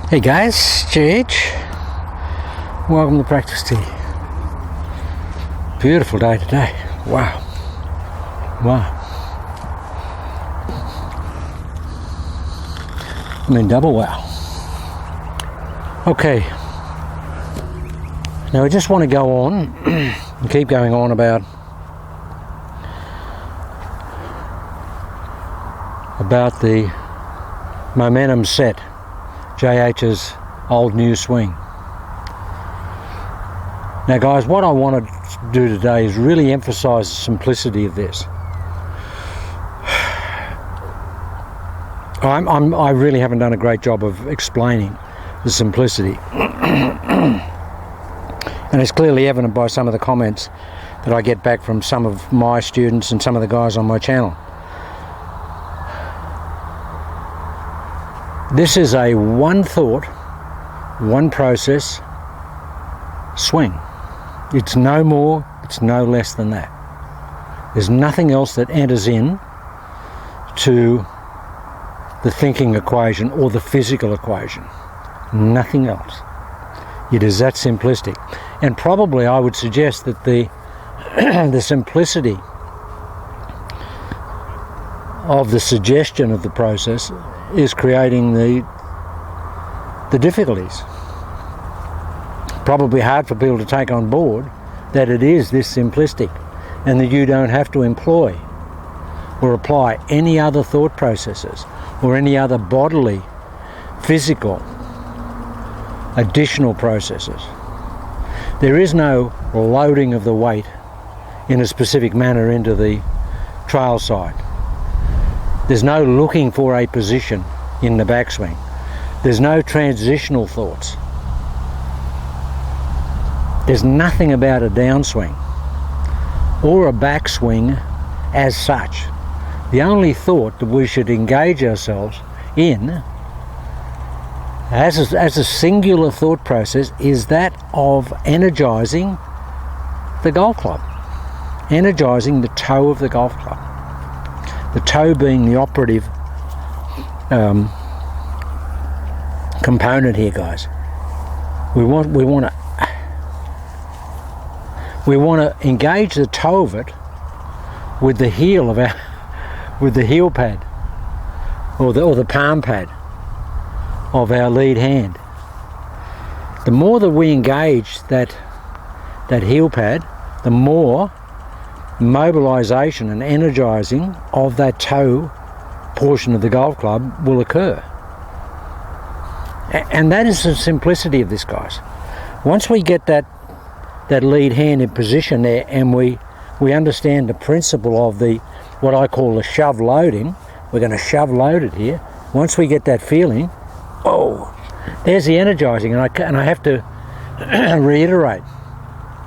Hey guys, GH. Welcome to Practice Tea. Beautiful day today. Wow. I mean double wow. Okay. Now I just want to go on and keep going on about the momentum set, JH's old new swing. Now guys, what I want to do today is really emphasize the simplicity of this. I really haven't done a great job of explaining the simplicity. And it's clearly evident by some of the comments that I get back from some of my students and some of the guys on my channel. This is a one thought, one process swing. It's no more, it's no less than that. There's nothing else that enters in to the thinking equation or the physical equation. Nothing else. It is that simplistic. And probably I would suggest that the simplicity of the suggestion of the process is creating the difficulties. Probably hard for people to take on board that it is this simplistic and that you don't have to employ or apply any other thought processes or any other bodily, physical, additional processes. There is no loading of the weight in a specific manner into the trail side. There's no looking for a position in the backswing. There's no transitional thoughts. There's nothing about a downswing or a backswing as such. The only thought that we should engage ourselves in as a singular thought process is that of energizing the golf club, energizing the toe of the golf club. The toe being the operative component here, guys. We want to engage the toe of it with the heel of with the heel pad or the palm pad of our lead hand. The more that we engage that heel pad, the more mobilization and energizing of that toe portion of the golf club will occur. And that is the simplicity of this, guys. Once we get that lead hand in position there and we understand the principle of what I call the shove loading, we're going to shove load it here. Once we get that feeling, oh, there's the energizing, and I have to reiterate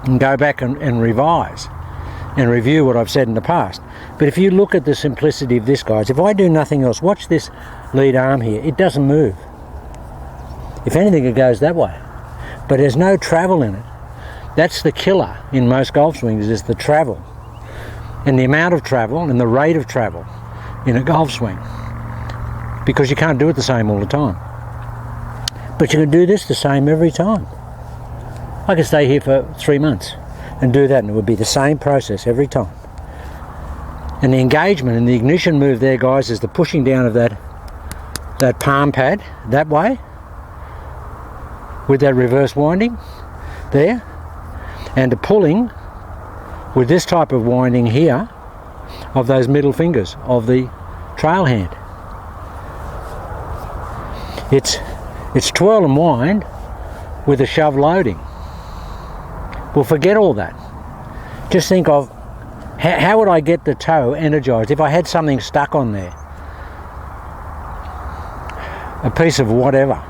and go back and revise and review what I've said in the past. But if you look at the simplicity of this, guys, if I do nothing else, watch this lead arm here. It doesn't move. If anything, it goes that way. But there's no travel in it. That's the killer in most golf swings, is the travel. And the amount of travel and the rate of travel in a golf swing. Because you can't do it the same all the time. But you can do this the same every time. I could stay here for 3 months and do that, and it would be the same process every time. And the engagement and the ignition move there, guys, is the pushing down of that palm pad that way with that reverse winding there, and the pulling with this type of winding here of those middle fingers of the trail hand. It's twirl and wind with a shove loading. Well, forget all that. Just think of how would I get the toe energized if I had something stuck on there, a piece of whatever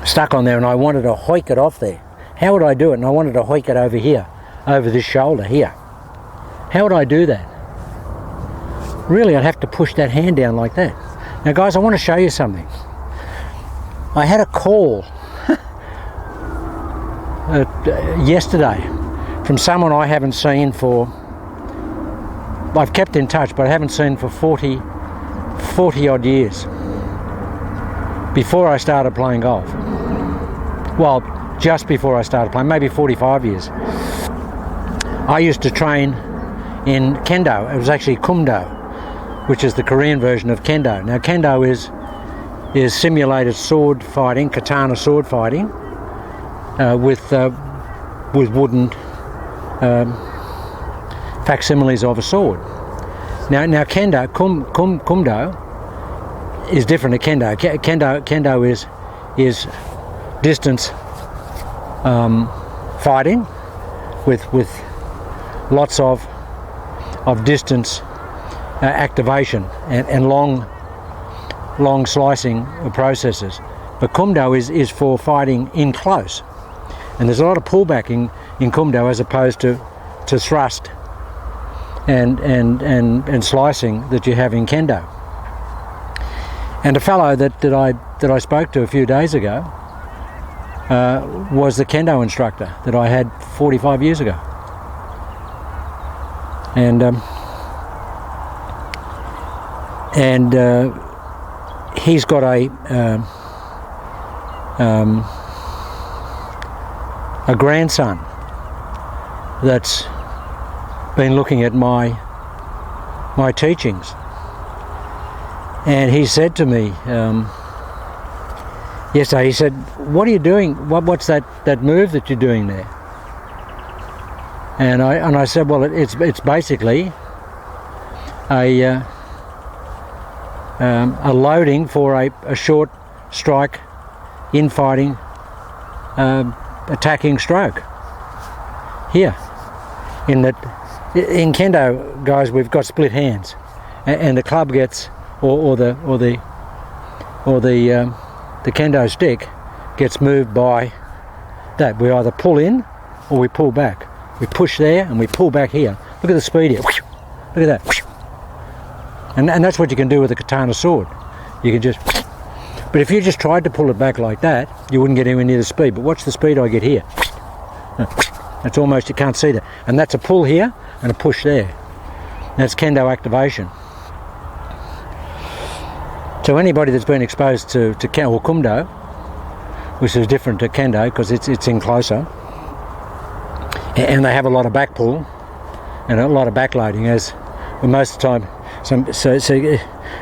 stuck on there, and I wanted to hoik it off there. How would I do it? And I wanted to hoik it over here, over this shoulder here. How would I do that? Really, I'd have to push that hand down like that. Now guys, I want to show you something. I had a call yesterday from someone I haven't seen for, I've kept in touch, but I haven't seen for 40 odd years. before I started playing golf. Well, just before I started playing, maybe 45 years. I used to train in Kendo. It was actually Kendo, which is the Korean version of Kendo. Now, Kendo is simulated sword fighting, katana sword fighting, with wooden facsimiles of a sword. Now Kendo, Kumdo is different to Kendo. Kendo is distance fighting with lots of distance activation and long slicing processes. But Kumdo is for fighting in close, and there's a lot of pullback in Kumdo as opposed to thrust and slicing that you have in Kendo. And a fellow that I spoke to a few days ago was the Kendo instructor that I had 45 years ago, and he's got a grandson that's been looking at my teachings, and he said to me yesterday, he said, "What are you doing? What's that move that you're doing there?" And I said, "Well, it's basically a loading for a short strike, infighting, attacking stroke." Here, in Kendo, guys, we've got split hands, and the club gets, or the Kendo stick gets moved by that. We either pull in or we pull back. We push there and we pull back here. Look at the speed here. Look at that. And that's what you can do with a katana sword. You can just, but if you just tried to pull it back like that, you wouldn't get anywhere near the speed. But watch the speed I get here. That's almost, you can't see that. And that's a pull here and a push there. That's Kendo activation. So anybody that's been exposed to Kendo or Kumdo, which is different to Kendo because it's in closer, and they have a lot of back pull and a lot of backloading, as well, most of the time. So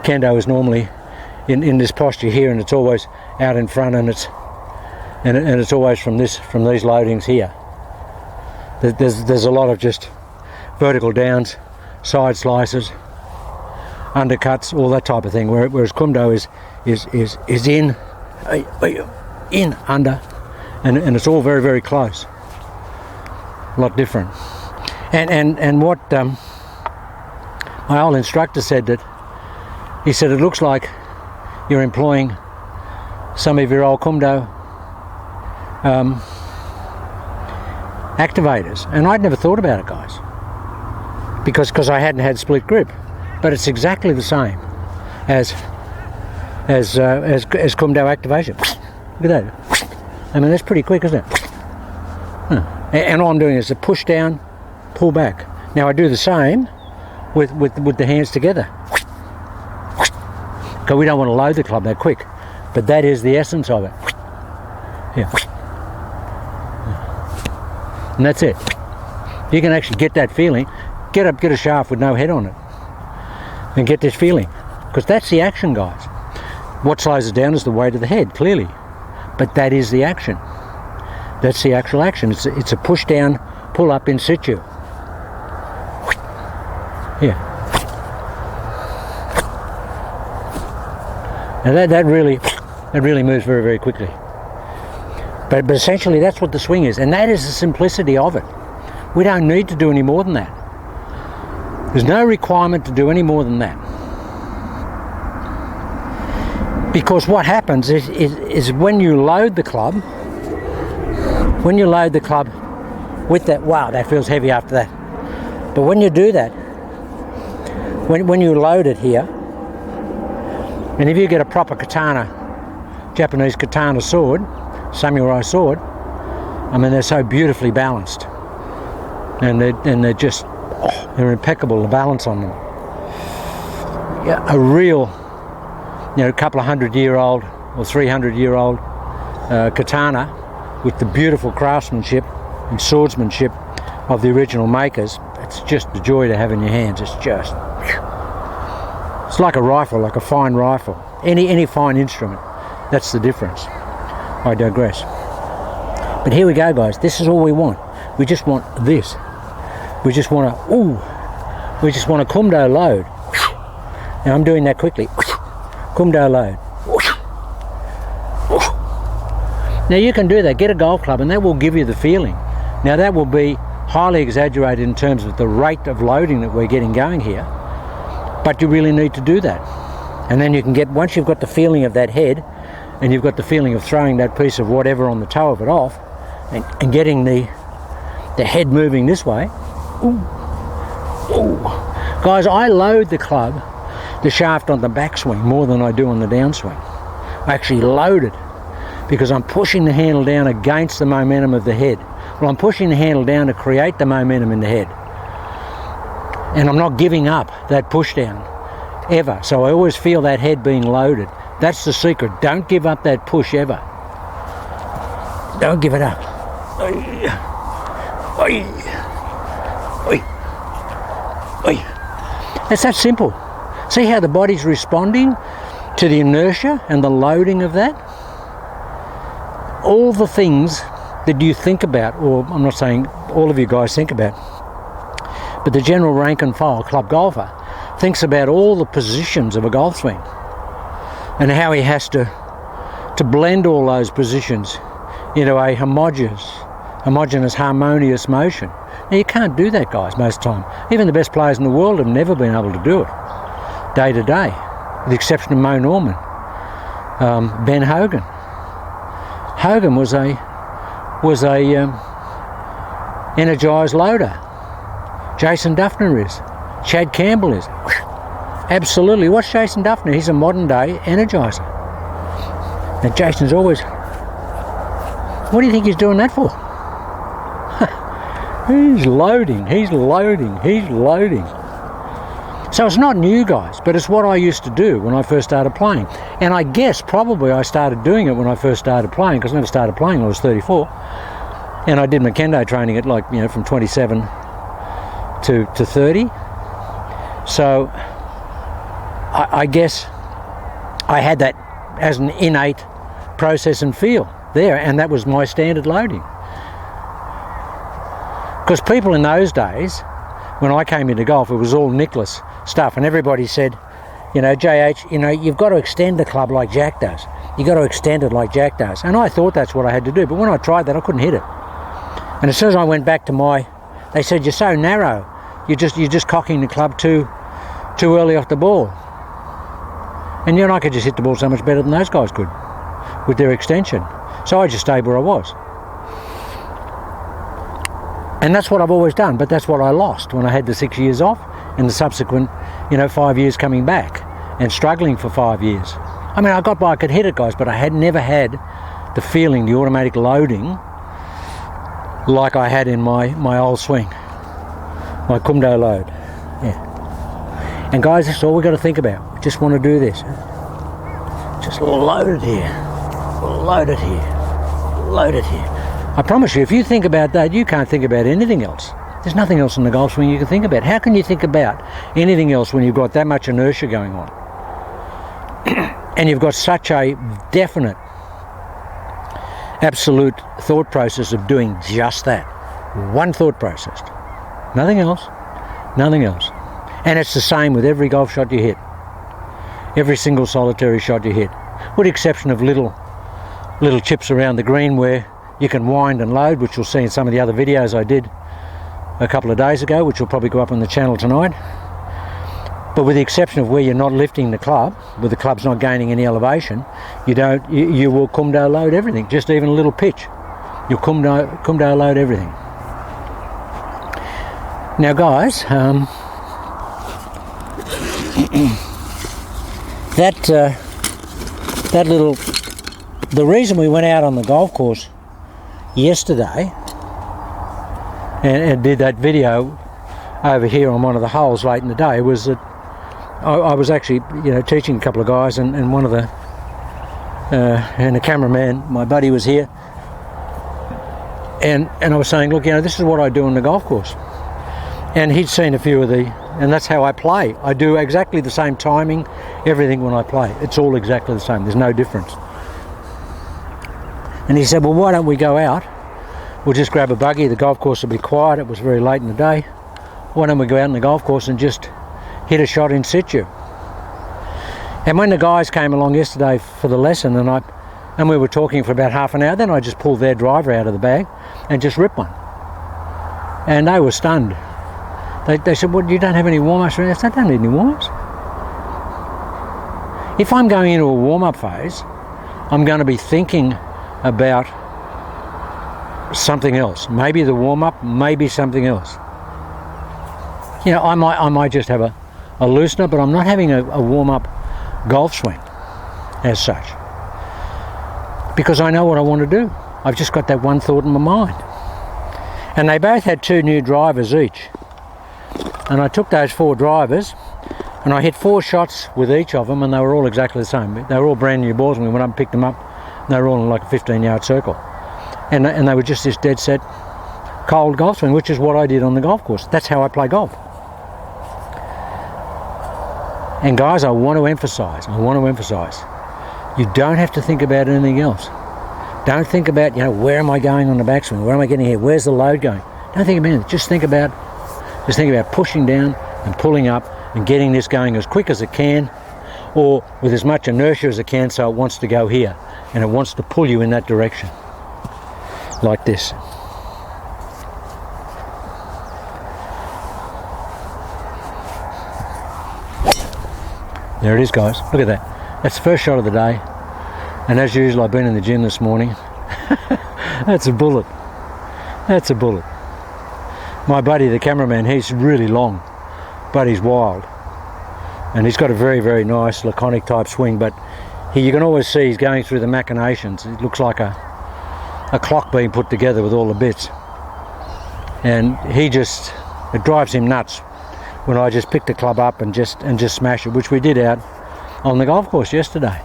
Kendo is normally in this posture here, and it's always out in front, and it's always from these loadings here. There's a lot of just vertical downs, side slices, undercuts, all that type of thing. Whereas Kumdo is in, under, and it's all very, very close. A lot different. And what my old instructor said, that he said it looks like you're employing some of your old Kumdo activators, and I'd never thought about it, guys, because I hadn't had split grip. But it's exactly the same as Kumdo activation. Look at that. I mean, that's pretty quick, isn't it? And all I'm doing is a push down, pull back. Now I do the same with the hands together, because we don't want to load the club that quick. But that is the essence of it. Yeah. And that's it. You can actually get that feeling. Get a shaft with no head on it, and get this feeling, because that's the action, guys. What slows it down is the weight of the head, clearly, but that is the action. That's the actual action. It's a push down, pull up in situ. Yeah. Now that really moves very, very quickly. But essentially that's what the swing is, and that is the simplicity of it. We don't need to do any more than that. There's no requirement to do any more than that. Because what happens is when you load the club, with that, wow, that feels heavy after that. But when you do that, when you load it here, and if you get a proper katana, Japanese katana sword, samurai sword, I mean, they're so beautifully balanced, and they're just, they're impeccable, the balance on them. Yeah, a real, couple of 100-year-old or 300-year-old katana with the beautiful craftsmanship and swordsmanship of the original makers. It's just a joy to have in your hands. It's like a rifle, like a fine rifle. Any fine instrument. That's the difference. I digress. But here we go, guys. This is all we want. We just want this. We just want a Kendo load. Now I'm doing that quickly. Kendo load. Now you can do that. Get a golf club and that will give you the feeling. Now that will be highly exaggerated in terms of the rate of loading that we're getting going here. But you really need to do that. And then you can get, once you've got the feeling of that head, and you've got the feeling of throwing that piece of whatever on the toe of it off, and getting the head moving this way. Ooh. Ooh. Guys, I load the club, the shaft on the backswing more than I do on the downswing. I actually load it because I'm pushing the handle down against the momentum of the head. Well, I'm pushing the handle down to create the momentum in the head. And I'm not giving up that push down, ever. So I always feel that head being loaded. That's the secret. Don't give up that push ever. Don't give it up. It's that simple. See how the body's responding to the inertia and the loading of that? All the things that you think about, or I'm not saying all of you guys think about, but the general rank and file club golfer thinks about all the positions of a golf swing and how he has to blend all those positions into a homogeneous, harmonious motion. Now you can't do that, guys, most of the time. Even the best players in the world have never been able to do it day to day, with the exception of Mo Norman, Ben Hogan. Hogan was a energized loader. Jason Duffner is. Chad Campbell is. Absolutely. What's Jason Duffner? He's a modern day energizer. Now Jason's always... What do you think he's doing that for? He's loading. So it's not new, guys, but it's what I used to do when I first started playing. And I guess probably I started doing it when I first started playing, because I never started playing when I was 34. And I did my Kendo training at from 27 to 30. So I guess I had that as an innate process and feel there, and that was my standard loading. Because people in those days, when I came into golf, it was all Nicklaus stuff, and everybody said, JH, you've got to extend the club like Jack does. You've got to extend it like Jack does. And I thought that's what I had to do, but when I tried that, I couldn't hit it. And as soon as I went back to they said, you're so narrow. You're just cocking the club too early off the ball. And I could just hit the ball so much better than those guys could with their extension. So I just stayed where I was. And that's what I've always done, but that's what I lost when I had the 6 years off and the subsequent, 5 years coming back and struggling for 5 years. I mean, I got by, I could hit it, guys, but I had never had the feeling, the automatic loading like I had in my old swing, my Kendo load. Yeah. And guys, that's all we've got to think about. We just want to do this. Just load it here. Load it here. Load it here. I promise you, if you think about that, you can't think about anything else. There's nothing else in the golf swing you can think about. How can you think about anything else when you've got that much inertia going on? And you've got such a definite, absolute thought process of doing just that. One thought process. Nothing else. Nothing else. And it's the same with every golf shot you hit. Every single solitary shot you hit. With the exception of little chips around the green where you can wind and load, which you'll see in some of the other videos I did a couple of days ago, which will probably go up on the channel tonight. But with the exception of where you're not lifting the club, where the club's not gaining any elevation, you will Kendo load everything, just even a little pitch. You'll Kendo load everything. Now guys, the reason we went out on the golf course yesterday and did that video over here on one of the holes late in the day was that I was actually teaching a couple of guys, and one of the and the cameraman, my buddy, was here, and I was saying, look, you know, this is what I do on the golf course, and he'd seen a few of and that's how I play. I do exactly the same timing, everything when I play. It's all exactly the same. There's no difference. And he said, well, why don't we go out? We'll just grab a buggy. The golf course will be quiet. It was very late in the day. Why don't we go out on the golf course and just hit a shot in situ? And when the guys came along yesterday for the lesson, and we were talking for about half an hour, then I just pulled their driver out of the bag and just ripped one. And they were stunned. They said, well, you don't have any warm-ups? I said, I don't need any warm-ups. If I'm going into a warm-up phase, I'm going to be thinking about something else. Maybe the warm-up, maybe something else. You know, I might just have a loosener, but I'm not having a warm-up golf swing as such. Because I know what I want to do. I've just got that one thought in my mind. And they both had 2 new drivers each. And I took those 4 drivers and I hit 4 shots with each of them, and they were all exactly the same. They were all brand new balls, and we went up and picked them up. And they were all in like a 15-yard circle. And they were just this dead set cold golf swing, which is what I did on the golf course. That's how I play golf. And guys, I want to emphasize, you don't have to think about anything else. Don't think about, you know, where am I going on the backswing? Where am I getting here? Where's the load going? Don't think about it. Just think about pushing down and pulling up and getting this going as quick as it can, or with as much inertia as it can, so it wants to go here and it wants to pull you in that direction. Like this. There it is, guys. Look at that. That's the first shot of the day. And as usual, I've been in the gym this morning. That's a bullet. That's a bullet. My buddy, the cameraman, he's really long, but he's wild. And he's got a very, very nice laconic type swing, but you can always see he's going through the machinations. It looks like a clock being put together with all the bits. And it drives him nuts when I just pick the club up and just smash it, which we did out on the golf course yesterday.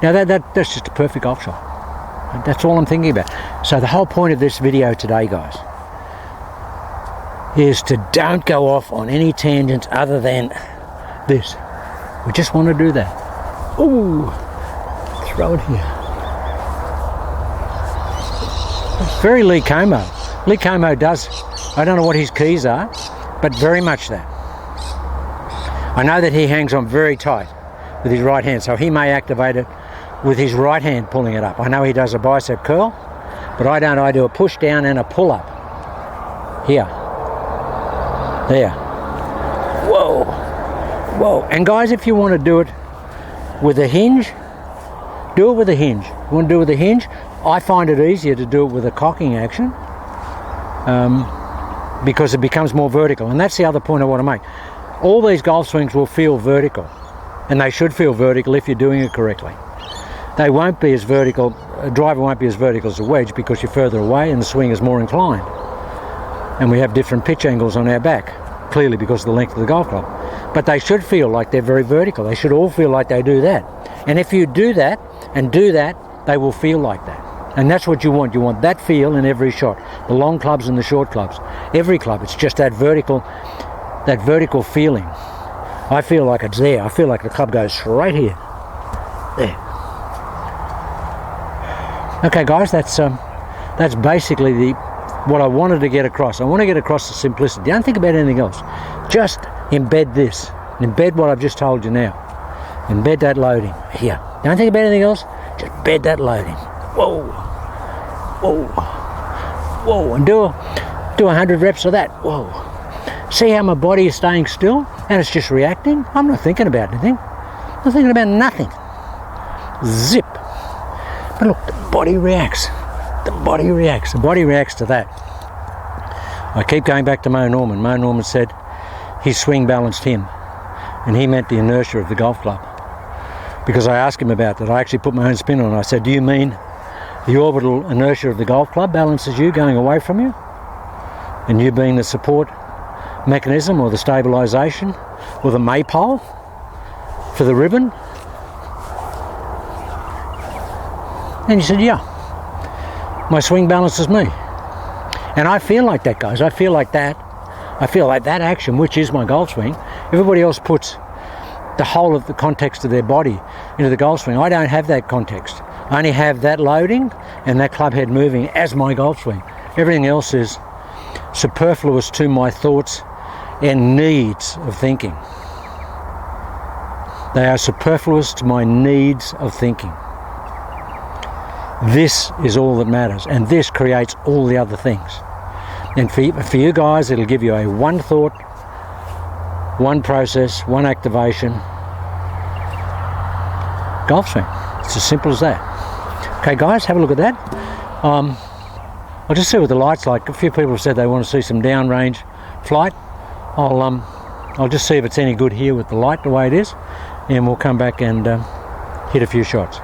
Now that's just a perfect golf shot. That's all I'm thinking about. So the whole point of this video today, guys, is to don't go off on any tangents other than this. We just want to do that. Ooh, throw it here. Very Lee Como. Lee Como does, I don't know what his keys are, but very much that. I know that he hangs on very tight with his right hand, so he may activate it with his right hand pulling it up. I know he does a bicep curl, but I don't. I do a push down and a pull up. Here. There. Whoa. Whoa. And guys, if you want to do it with a hinge, do it with a hinge. You want to do it with a hinge? I find it easier to do it with a cocking action because it becomes more vertical. And that's the other point I want to make. All these golf swings will feel vertical, and they should feel vertical if you're doing it correctly. They won't be as vertical, a driver won't be as vertical as a wedge because you're further away and the swing is more inclined. And we have different pitch angles on our back, clearly because of the length of the golf club. But they should feel like they're very vertical. They should all feel like they do that. And if you do that and do that, they will feel like that. And that's what you want. You want that feel in every shot. The long clubs and the short clubs. Every club, it's just that vertical feeling. I feel like it's there. I feel like the club goes right here. There. Okay, guys, that's basically what I wanted to get across. I want to get across the simplicity. Don't think about anything else. Just embed this. Embed what I've just told you now. Embed that loading here. Don't think about anything else. Just bed that loading. Whoa. Whoa. Whoa. And do 100 reps of that. Whoa. See how my body is staying still and it's just reacting? I'm not thinking about anything. I'm not thinking about nothing. Zip. But look, the body reacts. The body reacts. The body reacts to that. I keep going back to Mo Norman. Mo Norman said his swing balanced him, and he meant the inertia of the golf club. Because I asked him about that. I actually put my own spin on it. I said, do you mean the orbital inertia of the golf club balances you going away from you? And you being the support mechanism or the stabilisation or the maypole for the ribbon? And he said, yeah, my swing balances me. And I feel like that, guys. I feel like that. I feel like that action, which is my golf swing. Everybody else puts the whole of the context of their body into the golf swing. I don't have that context. I only have that loading and that club head moving as my golf swing. Everything else is superfluous to my thoughts and needs of thinking. They are superfluous to my needs of thinking. This is all that matters, and this creates all the other things. And for you guys, it'll give you a one thought, one process, one activation golf swing. It's as simple as that. Okay, guys, have a look at that. I'll just see what the light's like. A few people have said they want to see some downrange flight. I'll just see if it's any good here with the light the way it is, and we'll come back and hit a few shots.